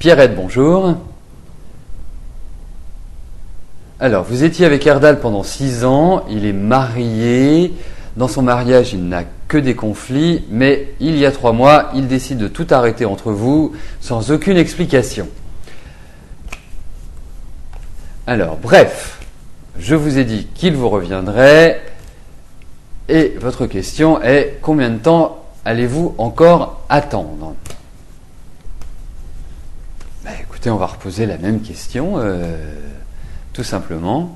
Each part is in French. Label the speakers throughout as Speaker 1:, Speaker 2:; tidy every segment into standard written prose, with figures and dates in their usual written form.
Speaker 1: Pierrette, bonjour. Alors, vous étiez avec Erdal pendant 6 ans, il est marié. Dans son mariage, il n'a que des conflits, mais il y a 3 mois, il décide de tout arrêter entre vous sans aucune explication. Alors, bref, je vous ai dit qu'il vous reviendrait, et votre question est combien de temps allez-vous encore attendre ? Écoutez, on va reposer la même question, tout simplement.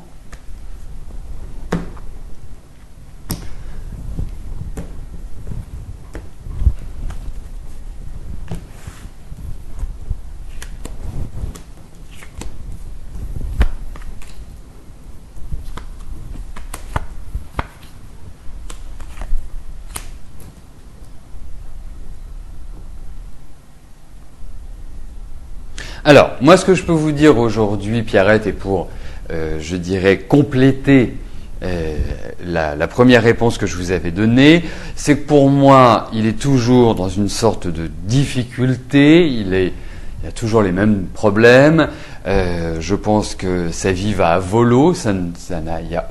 Speaker 1: Alors, moi, ce que je peux vous dire aujourd'hui, Pierrette, et pour, je dirais, compléter la première réponse que je vous avais donnée, c'est que pour moi, il est toujours dans une sorte de difficulté, il y a toujours les mêmes problèmes, je pense que sa vie va à volo, il n'y a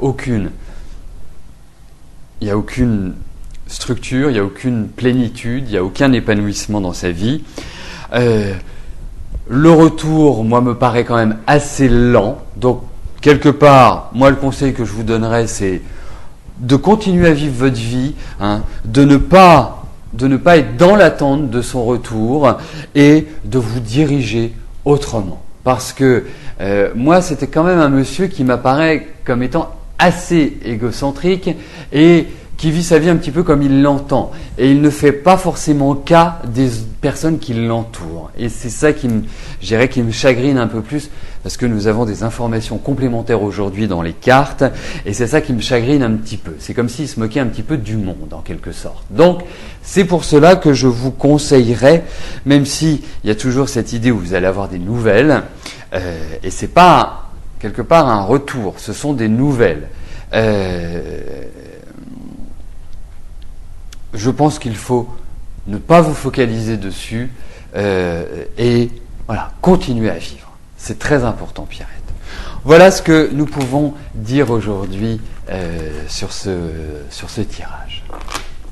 Speaker 1: aucune structure, il n'y a aucune plénitude, il n'y a aucun épanouissement dans sa vie. Le retour, moi, me paraît quand même assez lent. Donc, quelque part, moi, le conseil que je vous donnerais, c'est de continuer à vivre votre vie, de ne pas être dans l'attente de son retour et de vous diriger autrement. Parce que moi, c'était quand même un monsieur qui m'apparaît comme étant assez égocentrique et qui vit sa vie un petit peu comme il l'entend. Et il ne fait pas forcément cas des personnes qui l'entourent. Et c'est ça qui me chagrine un peu plus, parce que nous avons des informations complémentaires aujourd'hui dans les cartes, et c'est ça qui me chagrine un petit peu. C'est comme s'il se moquait un petit peu du monde, en quelque sorte. Donc, c'est pour cela que je vous conseillerais, même s'il y a toujours cette idée où vous allez avoir des nouvelles, et c'est pas, quelque part, un retour, ce sont des nouvelles. Je pense qu'il faut ne pas vous focaliser dessus et voilà, continuer à vivre. C'est très important, Pierrette. Voilà ce que nous pouvons dire aujourd'hui sur ce tirage.